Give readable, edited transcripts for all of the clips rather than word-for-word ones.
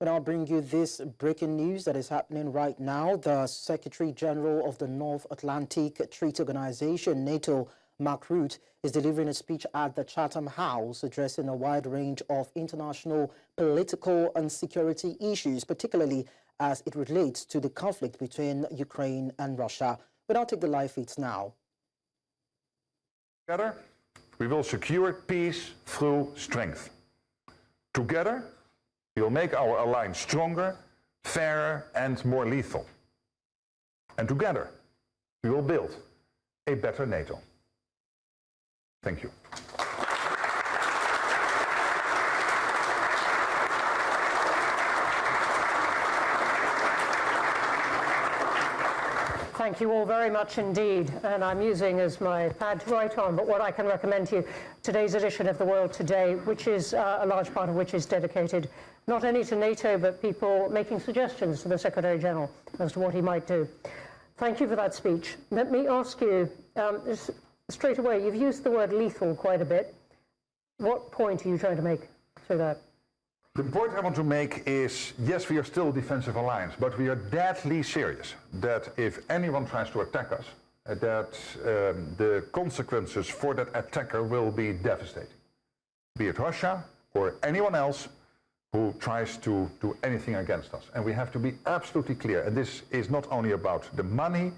But I'll bring you this breaking news that is happening right now. The Secretary General of the North Atlantic Treaty Organization, NATO, Mark Rutte, is delivering a speech at the Chatham House addressing a wide range of international political and security issues, particularly as it relates to the conflict between Ukraine and Russia. But I'll take the live feeds now. Together, we will secure peace through strength. Together, we will make our alliance stronger, fairer and more lethal. And together, we will build a better NATO. Thank you. Thank you all very much indeed. And I'm using as my pad to write on, but what I can recommend to you, today's edition of The World Today, which is a large part of which is dedicated not only to NATO, but people making suggestions to the Secretary General as to what he might do. Thank you for that speech. Let me ask you, straight away, you've used the word lethal quite a bit. What point are you trying to make through that? The point I want to make is, yes, we are still a defensive alliance, but we are deadly serious that if anyone tries to attack us, that the consequences for that attacker will be devastating. Be it Russia or anyone else who tries to do anything against us. And we have to be absolutely clear. And this is not only about the money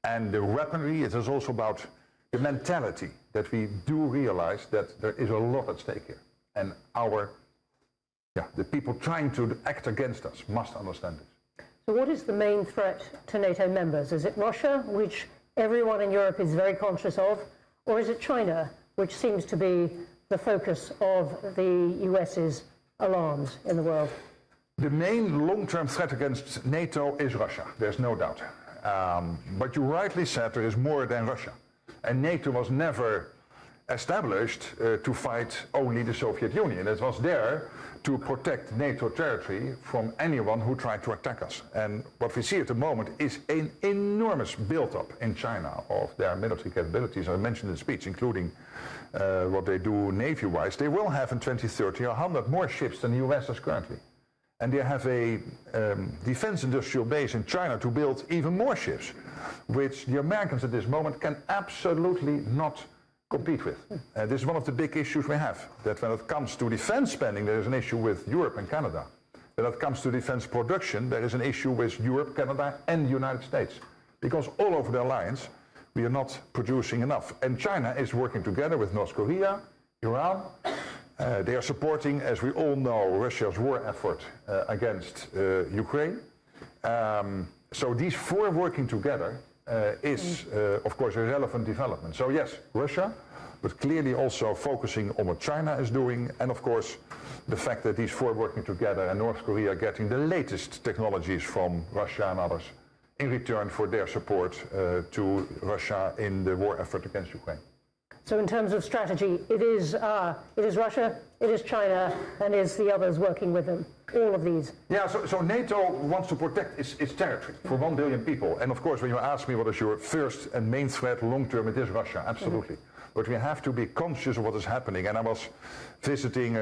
and the weaponry, it is also about the mentality that we do realize that there is a lot at stake here. And the people trying to act against us must understand this. So what is the main threat to NATO members? Is it Russia, which everyone in Europe is very conscious of, or is it China, which seems to be the focus of the US's alarms in the world? The main long-term threat against NATO is Russia, there's no doubt. But you rightly said there is more than Russia. And NATO was never established to fight only the Soviet Union. It was there to protect NATO territory from anyone who tried to attack us. And what we see at the moment is an enormous build-up in China of their military capabilities. I mentioned in the speech, including what they do Navy-wise. They will have in 2030 100 more ships than the US has currently. And they have a defense industrial base in China to build even more ships, which the Americans at this moment can absolutely not compete with. This is one of the big issues we have, that when it comes to defense spending, there is an issue with Europe and Canada. When it comes to defense production, there is an issue with Europe, Canada and the United States. Because all over the alliance, we are not producing enough. And China is working together with North Korea, Iran. They are supporting, as we all know, Russia's war effort against Ukraine. So these four working together is, of course, a relevant development. So yes, Russia, but clearly also focusing on what China is doing, and of course, the fact that these four working together and North Korea getting the latest technologies from Russia and others in return for their support to Russia in the war effort against Ukraine. So in terms of strategy, it is Russia, it is China, and is the others working with them, all of these? Yeah, so NATO wants to protect its territory for 1 billion people. And of course, when you ask me what is your first and main threat long-term, it is Russia, absolutely. But we have to be conscious of what is happening. And I was visiting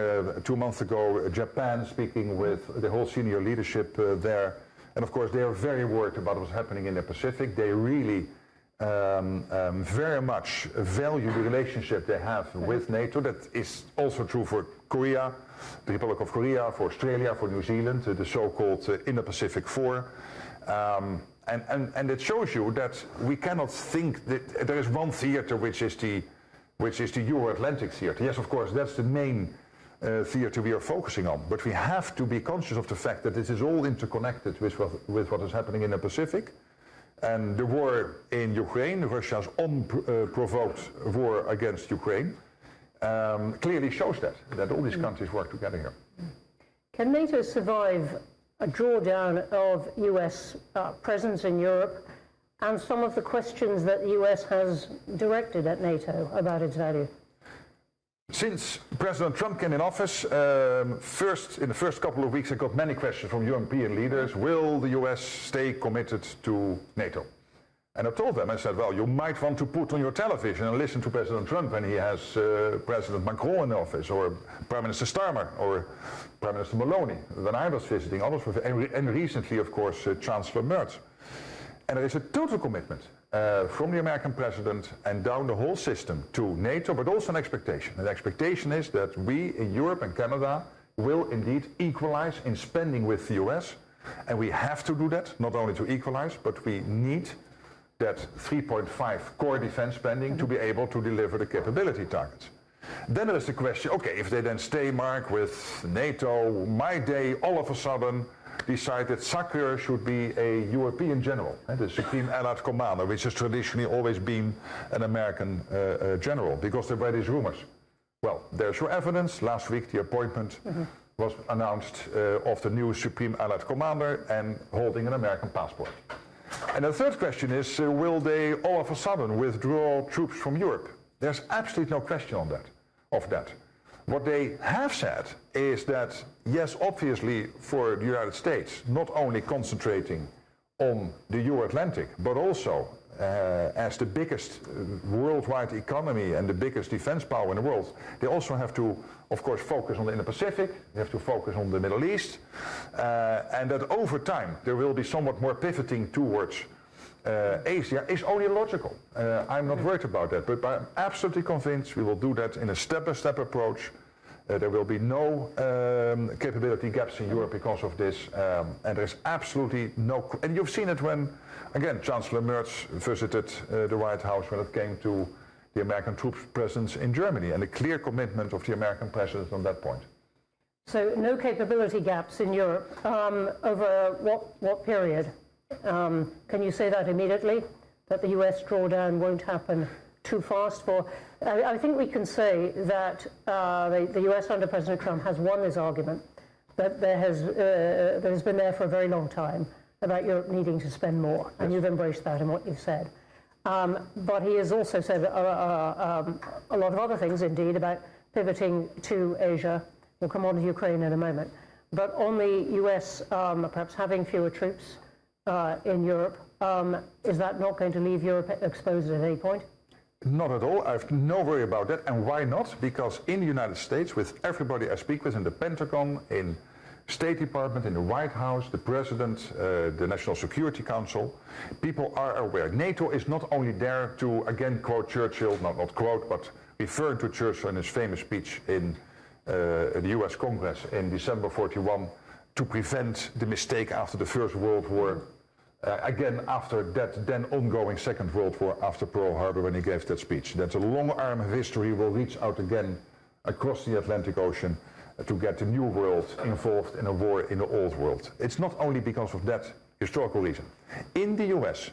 2 months ago Japan, speaking with the whole senior leadership there. And of course, they are very worried about what's happening in the Pacific. They really very much value the relationship they have with NATO. That is also true for Korea, the Republic of Korea, for Australia, for New Zealand, the so-called Indo-Pacific Four. And it shows you that we cannot think that there is one theater which is the Euro-Atlantic theater. Yes, of course, that's the main theater we are focusing on. But we have to be conscious of the fact that this is all interconnected with what is happening in the Pacific. And the war in Ukraine, Russia's unprovoked war against Ukraine, clearly shows that all these countries work together here. Can NATO survive a drawdown of US presence in Europe and some of the questions that the US has directed at NATO about its value? Since President Trump came in office, in the first couple of weeks I got many questions from European leaders. Will the US stay committed to NATO? And I told them, I said, well, you might want to put on your television and listen to President Trump when he has President Macron in office, or Prime Minister Starmer, or Prime Minister Maloney. When I was visiting, others were, and recently, of course, Chancellor Merz. And there is a total commitment from the American president and down the whole system to NATO, but also an expectation. And the expectation is that we in Europe and Canada will indeed equalize in spending with the US. And we have to do that, not only to equalize, but we need that 3.5 core defense spending to be able to deliver the capability targets. Then there is the question, okay, if they then stay, Mark, with NATO, might they all of a sudden decide that SACEUR should be a European general, the Supreme Allied Commander, which has traditionally always been an American general, because there were these rumors. Well, there's your evidence. Last week the appointment was announced of the new Supreme Allied Commander and holding an American passport. And the third question is, will they all of a sudden withdraw troops from Europe? There's absolutely no question on that, of that. What they have said is that, yes, obviously for the United States, not only concentrating on the Euro-Atlantic, but also as the biggest worldwide economy and the biggest defense power in the world, they also have to, of course, focus on the Indo-Pacific, they have to focus on the Middle East, and that over time there will be somewhat more pivoting towards Asia is only logical. I'm not worried about that, but I'm absolutely convinced we will do that in a step-by-step approach. There will be no capability gaps in Europe because of this, and there's absolutely no... And you've seen it when, again, Chancellor Merz visited the White House when it came to the American troops presence in Germany, and a clear commitment of the American president on that point. So no capability gaps in Europe. Over what period? Can you say that immediately, that the US drawdown won't happen too fast? I think we can say that the US under President Trump has won this argument that that has been there for a very long time about Europe needing to spend more, and you've embraced that in what you've said. But he has also said a lot of other things, indeed, about pivoting to Asia. We'll come on to Ukraine in a moment. But on the US perhaps having fewer troops in Europe, is that not going to leave Europe exposed at any point? Not at all. I have no worry about that. And why not? Because in the United States, with everybody I speak with in the Pentagon, in State Department, in the White House, the President, the National Security Council, people are aware. NATO is not only there to, again, quote Churchill, not quote, but referring to Churchill in his famous speech in the US Congress in December '41, to prevent the mistake after the First World War, again after that then ongoing Second World War after Pearl Harbor when he gave that speech. That the long arm of history will reach out again across the Atlantic Ocean to get the new world involved in a war in the old world. It's not only because of that historical reason. In the US,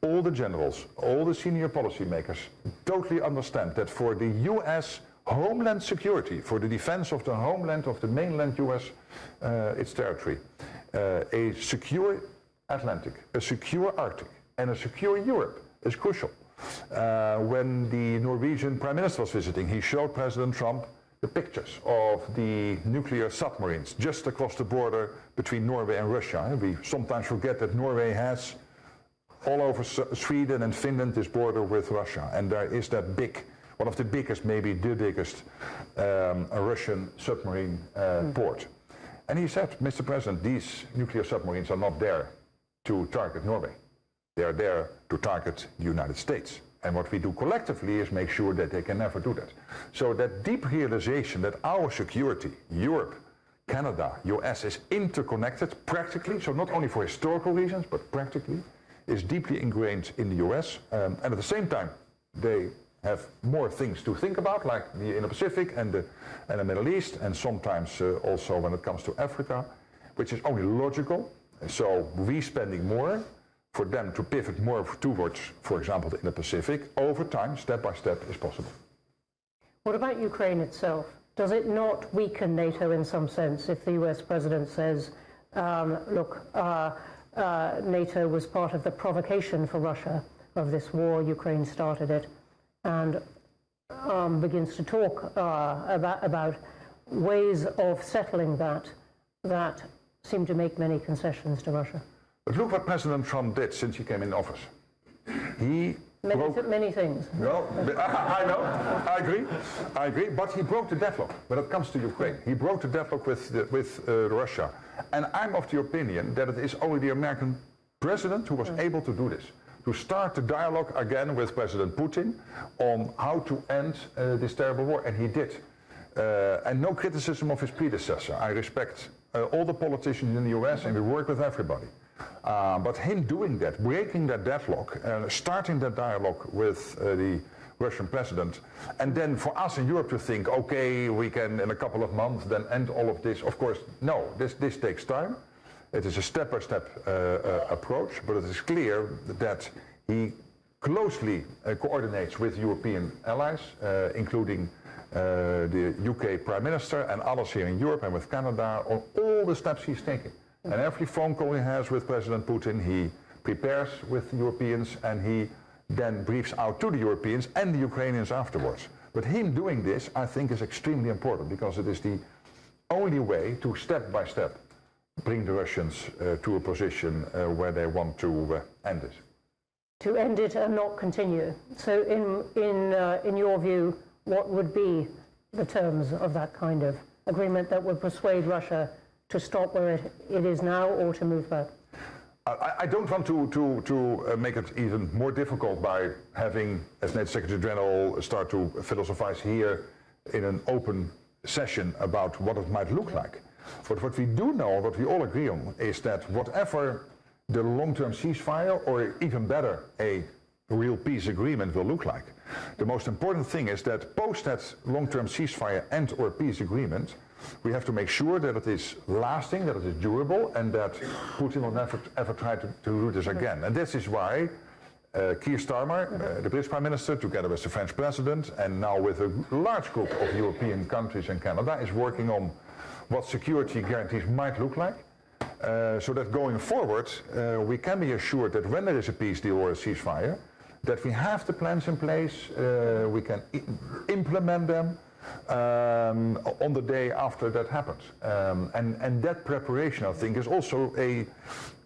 all the generals, all the senior policymakers totally understand that for the US homeland security, for the defense of the homeland of the mainland US, its territory, a secure Atlantic, a secure Arctic, and a secure Europe is crucial. When the Norwegian Prime Minister was visiting, he showed President Trump the pictures of the nuclear submarines just across the border between Norway and Russia. We sometimes forget that Norway has all over Sweden and Finland this border with Russia, and there is that big, one of the biggest, maybe the biggest Russian submarine port. And he said, Mr. President, these nuclear submarines are not there to target Norway. They are there to target the United States. And what we do collectively is make sure that they can never do that. So that deep realization that our security, Europe, Canada, US, is interconnected practically, so not only for historical reasons, but practically, is deeply ingrained in the US. And at the same time, they have more things to think about, like the Indo-Pacific and the Middle East, and sometimes also when it comes to Africa, which is only logical. So we spending more for them to pivot more towards, for example, the Indo-Pacific, over time, step by step, is possible. What about Ukraine itself? Does it not weaken NATO in some sense if the US president says, look, NATO was part of the provocation for Russia of this war, Ukraine started it, and begins to talk about ways of settling that seem to make many concessions to Russia? But look what President Trump did since he came in office. he broke... Many things. Well, I know, I agree, but he broke the deadlock when it comes to Ukraine. He broke the deadlock with Russia. And I'm of the opinion that it is only the American president who was able to do this, to start the dialogue again with President Putin on how to end this terrible war, and he did. And no criticism of his predecessor. I respect all the politicians in the US, and we work with everybody. But him doing that, breaking that deadlock, starting that dialogue with the Russian president, and then for us in Europe to think, okay, we can in a couple of months then end all of this. Of course, no, this takes time. It is a step-by-step approach, but it is clear that he closely coordinates with European allies, including the UK Prime Minister and others here in Europe and with Canada, on all the steps he's taking. And every phone call he has with President Putin, he prepares with the Europeans, and he then briefs out to the Europeans and the Ukrainians afterwards. But him doing this, I think, is extremely important, because it is the only way to step by step bring the Russians to a position where they want to end it. To end it and not continue. So in your view, what would be the terms of that kind of agreement that would persuade Russia to stop where it is now, or to move back? I don't want to make it even more difficult by having, as NATO Secretary General, start to philosophize here in an open session about what it might look like. But what we do know, what we all agree on, is that whatever the long-term ceasefire, or even better, a real peace agreement will look like, the most important thing is that post that long-term ceasefire and or peace agreement, we have to make sure that it is lasting, that it is durable, and that Putin will never ever try to do this again. And this is why Keir Starmer, the British Prime Minister, together with the French President, and now with a large group of European countries and Canada, is working on what security guarantees might look like, so that going forward we can be assured that when there is a peace deal or a ceasefire, that we have the plans in place, we can implement them on the day after that happens. And that preparation, I think, is also in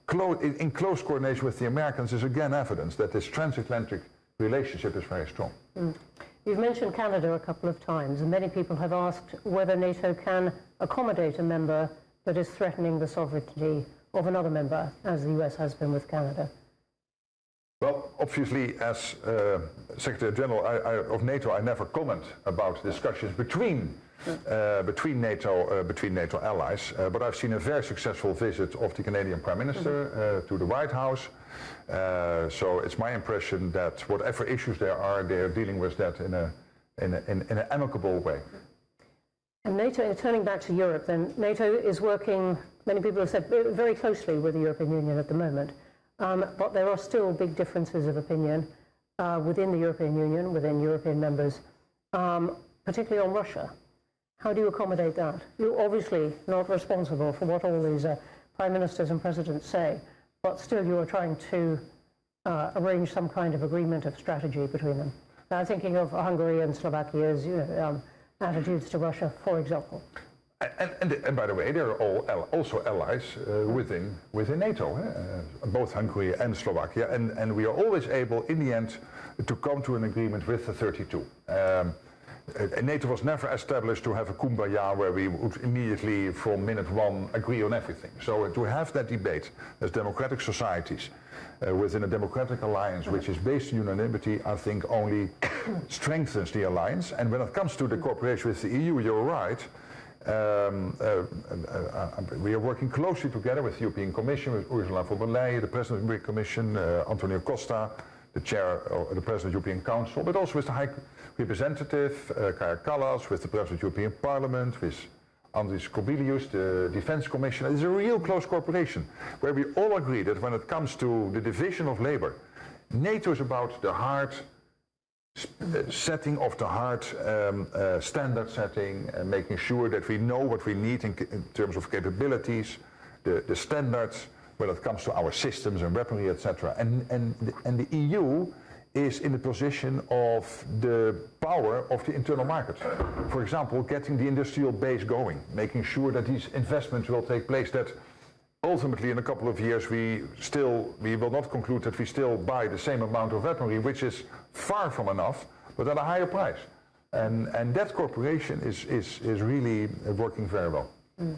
close coordination with the Americans, is again evidence that this transatlantic relationship is very strong. You've mentioned Canada a couple of times, and many people have asked whether NATO can accommodate a member that is threatening the sovereignty of another member, as the US has been with Canada. Well, obviously, as Secretary General of NATO, I never comment about discussions between NATO allies. But I've seen a very successful visit of the Canadian Prime Minister to the White House. So it's my impression that whatever issues there are, they are dealing with that in an amicable way. And NATO, turning back to Europe, then NATO is working, many people have said, very closely with the European Union at the moment. But there are still big differences of opinion within the European Union, within European members, particularly on Russia. How do you accommodate that? You're obviously not responsible for what all these prime ministers and presidents say, but still you are trying to arrange some kind of agreement of strategy between them. Now, thinking of Hungary and Slovakia's attitudes to Russia, for example. And by the way, they're all also allies within NATO, both Hungary and Slovakia, and we are always able, in the end, to come to an agreement with the 32. NATO was never established to have a kumbaya where we would immediately, from minute one, agree on everything. So to have that debate as democratic societies within a democratic alliance, which is based on unanimity, I think only strengthens the alliance. And when it comes to the cooperation with the EU, you're right. We are working closely together with the European Commission, with Ursula von der Leyen, the President of the European Commission, Antonio Costa, the Chair or the President of the European Council, but also with the High Representative, Kaja Kallas, with the President of the European Parliament, with Andris Kobilius, the Defense Commission. It's a real close cooperation, where we all agree that when it comes to the division of labor, NATO is about the hard setting of the hard standard setting, making sure that we know what we need in terms of capabilities, the standards when it comes to our systems and weaponry, etc. And the EU is in the position of the power of the internal market. For example, getting the industrial base going, making sure that these investments will take place, that ultimately, in a couple of years, we will not conclude that we still buy the same amount of weaponry, which is far from enough, but at a higher price. And that cooperation is really working very well. Mm.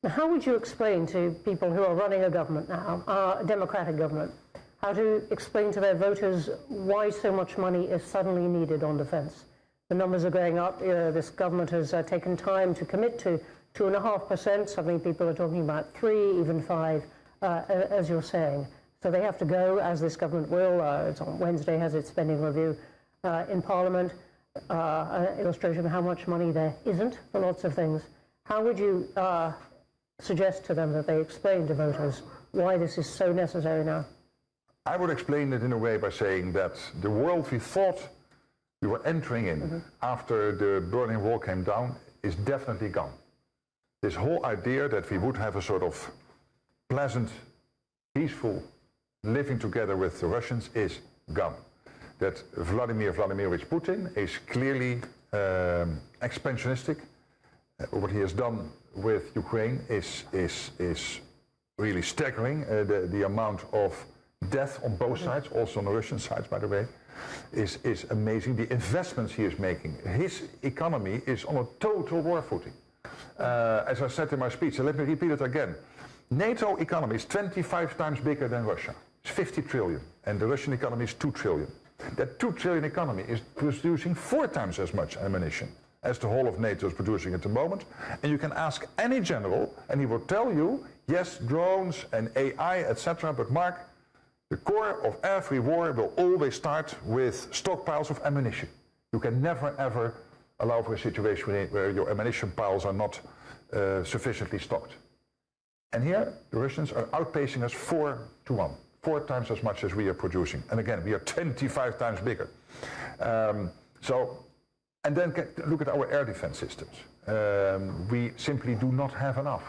Now, how would you explain to people who are running a government now, a democratic government, how to explain to their voters why so much money is suddenly needed on defence? The numbers are going up. This government has taken time to commit to 2.5%. Suddenly people are talking about 3, even 5, as you're saying. So they have to go, as this government will. It's on Wednesday, has its spending review in Parliament. An illustration of how much money there isn't for lots of things. How would you suggest to them that they explain to voters why this is so necessary now? I would explain it in a way by saying that the world we thought we were entering in after the Berlin Wall came down is definitely gone. This whole idea that we would have a sort of pleasant, peaceful living together with the Russians is gone. That Vladimir Vladimirovich Putin is clearly expansionistic. What he has done with Ukraine is really staggering. The amount of death on both sides, also on the Russian side, by the way, is amazing. The investments he is making, his economy is on a total war footing. As I said in my speech, so let me repeat it again. NATO economy is 25 times bigger than Russia. It's 50 trillion, and the Russian economy is 2 trillion. That 2 trillion economy is producing 4 times as much ammunition as the whole of NATO is producing at the moment. And you can ask any general, and he will tell you, yes, drones and AI, etc., but Mark, the core of every war will always start with stockpiles of ammunition. You can never, ever allow for a situation where your ammunition piles are not sufficiently stocked. And here, the Russians are outpacing us 4-1. 4 times as much as we are producing. And again, we are 25 times bigger. And then look at our air defense systems. We simply do not have enough.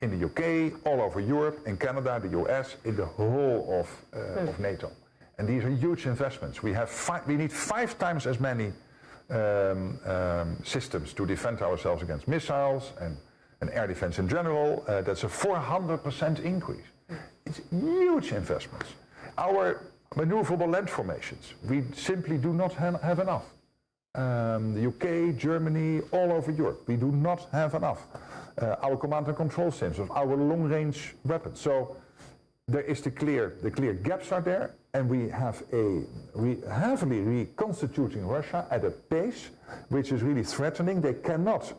In the UK, all over Europe, in Canada, the US, in the whole of NATO. And these are huge investments. We need 5 times as many systems to defend ourselves against missiles and air defense in general. That's a 400% increase. It's huge investments. Our maneuverable land formations, we simply do not have enough. The UK, Germany, all over Europe, we do not have enough. Our command and control systems, our long-range weapons. So there is the clear gaps are there, and we have heavily reconstituting Russia at a pace which is really threatening. They cannot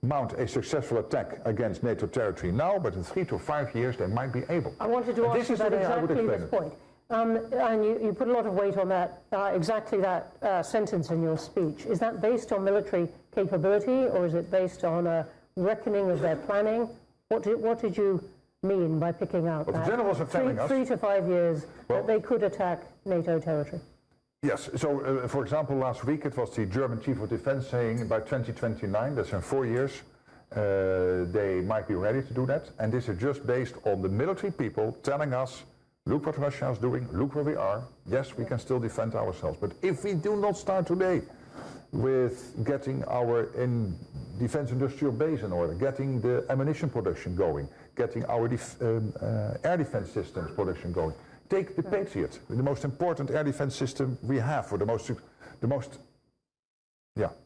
mount a successful attack against NATO territory now, but in 3 to 5 years they might be able. I wanted to ask you about exactly this point. And you put a lot of weight on that, exactly that sentence in your speech. Is that based on military capability, or is it based on a reckoning of their planning? What did you mean by picking out that? The generals are telling us 3 to 5 years that they could attack NATO territory. Yes, so for example, last week it was the German Chief of Defense saying by 2029, that's in 4 years, they might be ready to do that. And this is just based on the military people telling us, look what Russia is doing, look where we are. Yes, we can still defend ourselves. But if we do not start today with getting our defense industrial base in order, getting the ammunition production going, getting our air defense systems production going. Take the Patriot, the most important air defense system we have, for the most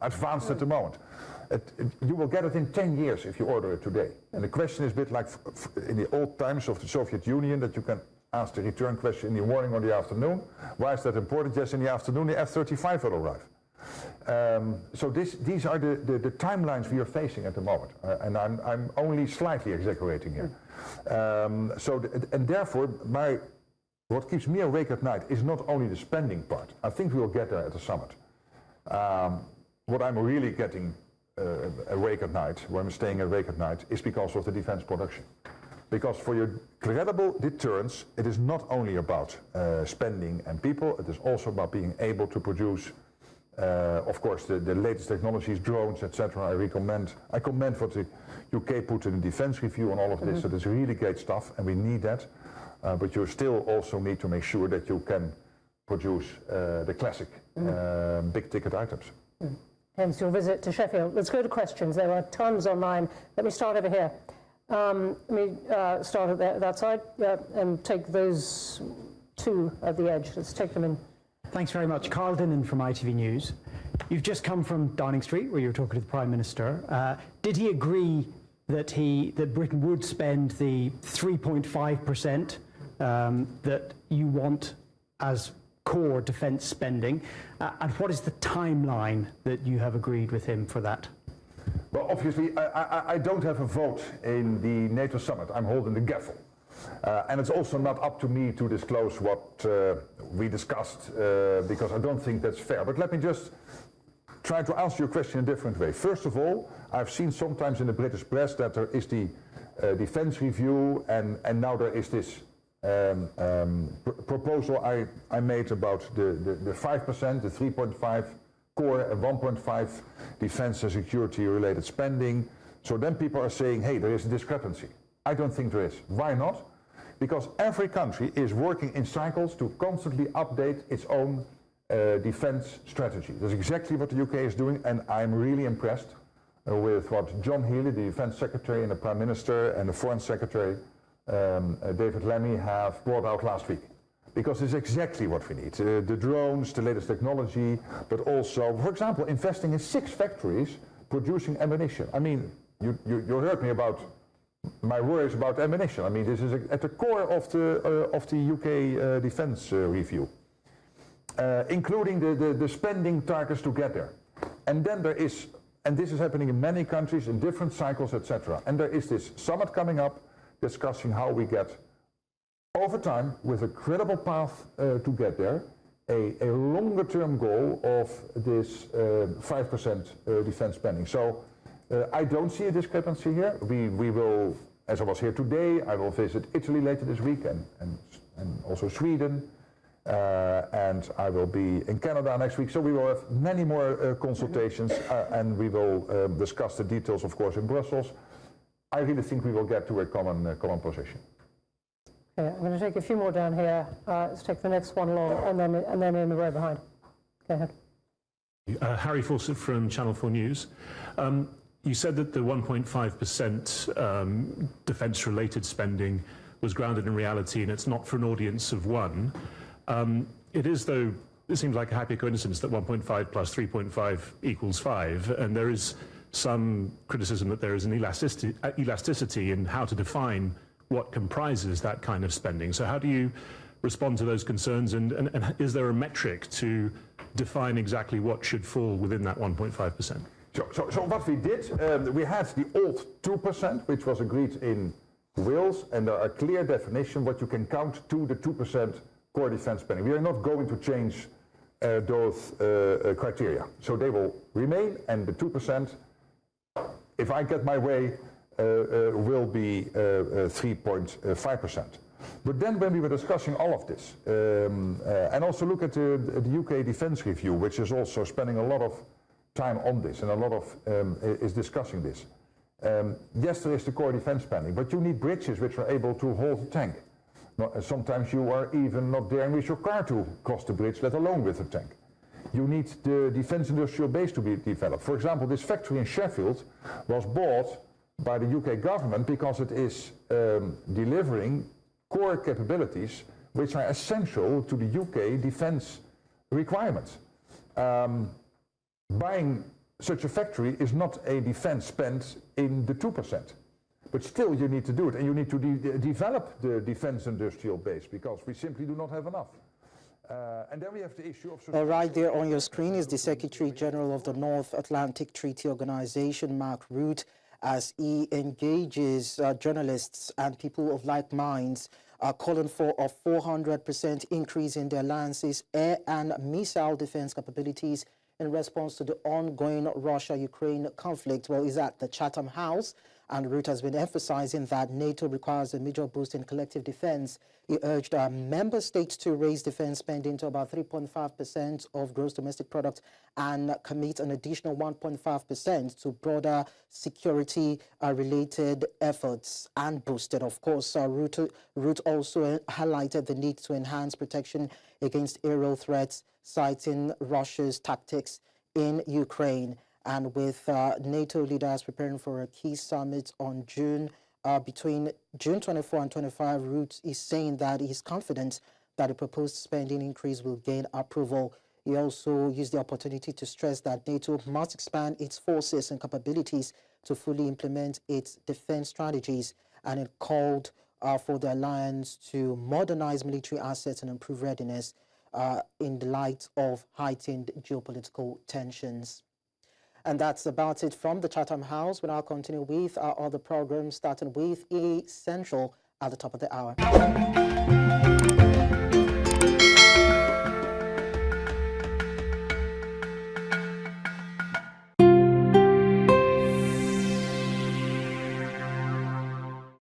advanced at the moment. You will get it in 10 years if you order it today. And the question is a bit like in the old times of the Soviet Union, that you can ask the return question in the morning or the afternoon. Why is that important? Yes, in the afternoon the F-35 will arrive. So these are the timelines we are facing at the moment, and I'm only slightly exaggerating here. And therefore, what keeps me awake at night is not only the spending part. I think we will get there at the summit. What I'm really getting awake at night, where I'm staying awake at night, is because of the defense production. Because for your credible deterrence, it is not only about spending and people, it is also about being able to produce, of course, the latest technologies, drones, etc. I commend what the UK put in the defense review on all of this. That is really great stuff, and we need that. But you still also need to make sure that you can produce the classic big-ticket items. Hence your visit to Sheffield. Let's go to questions. There are tons online. Let me start over here. Let me start at that side and take those two at the edge. Let's take them in. Thanks very much. Carl Dinnan from ITV News. You've just come from Downing Street, where you were talking to the Prime Minister. Did he agree that Britain would spend the 3.5% that you want as core defence spending? And what is the timeline that you have agreed with him for that? Well, obviously, I don't have a vote in the NATO summit. I'm holding the gavel. And it's also not up to me to disclose what we discussed, because I don't think that's fair. But let me just try to answer your question in a different way. First of all, I've seen sometimes in the British press that there is the defence review, and now there is this proposal I made about the 5%, the 3.5 core and 1.5 defence and security related spending. So then people are saying, hey, there is a discrepancy. I don't think there is. Why not? Because every country is working in cycles to constantly update its own defence strategy. That's exactly what the UK is doing, and I'm really impressed with what John Healey, the Defence Secretary, and the Prime Minister and the Foreign Secretary, David Lammy, have brought out last week. Because it's exactly what we need. The drones, the latest technology, but also, for example, investing in 6 factories producing ammunition. I mean, you heard me about my worries about ammunition. I mean, this is at the core of the UK defence review, including the spending targets to get there. And then there is, and this is happening in many countries in different cycles, etc. And there is this summit coming up discussing how we get, over time, with a credible path to get there, a longer-term goal of this 5% defence spending. So I don't see a discrepancy here. We will, as I was here today, I will visit Italy later this week and also Sweden, and I will be in Canada next week. So we will have many more consultations, and we will discuss the details, of course, in Brussels. I really think we will get to a common position. Okay, I'm going to take a few more down here. Let's take the next one along, and then in the row behind. Go ahead. Harry Fawcett from Channel 4 News. You said that the 1.5% defence-related spending was grounded in reality, and it's not for an audience of one. It is, though, it seems like a happy coincidence that 1.5 plus 3.5 equals 5, and there is some criticism that there is an elasticity in how to define what comprises that kind of spending. So how do you respond to those concerns, and is there a metric to define exactly what should fall within that 1.5%? So what we did, we had the old 2%, which was agreed in Wales, and there are clear definitions what you can count to the 2% core defence spending. We are not going to change those criteria. So they will remain, and the 2%, if I get my way, will be 3.5%. But then when we were discussing all of this, and also look at the UK Defence Review, which is also spending a lot of time on this and a lot of is discussing this. Yes, there is the core defence spending, but you need bridges which are able to hold a tank. Sometimes you are even not daring with your car to cross the bridge, let alone with a tank. You need the defence industrial base to be developed. For example, this factory in Sheffield was bought by the UK government because it is delivering core capabilities which are essential to the UK defence requirements. Buying such a factory is not a defence spend in the 2%. But still you need to do it, and you need to develop the defence industrial base, because we simply do not have enough. And then we have the issue of... Right there on your screen is the Secretary General of the North Atlantic Treaty Organization, Mark Rutte, as he engages journalists and people of like minds, calling for a 400% increase in the alliance's air and missile defense capabilities in response to the ongoing Russia-Ukraine conflict. Well, he's at the Chatham House, and Rutte has been emphasizing that NATO requires a major boost in collective defense. He urged member states to raise defense spending to about 3.5% of gross domestic product and commit an additional 1.5% to broader security-related efforts, and boosted, of course. Rutte also highlighted the need to enhance protection against aerial threats, citing Russia's tactics in Ukraine. And with NATO leaders preparing for a key summit on June between June 24 and 25, Rutte is saying that he's confident that the proposed spending increase will gain approval. He also used the opportunity to stress that NATO must expand its forces and capabilities to fully implement its defense strategies, and it called for the alliance to modernize military assets and improve readiness in the light of heightened geopolitical tensions. And that's about it from the Chatham House. We'll now continue with our other programs, starting with Essential at the top of the hour.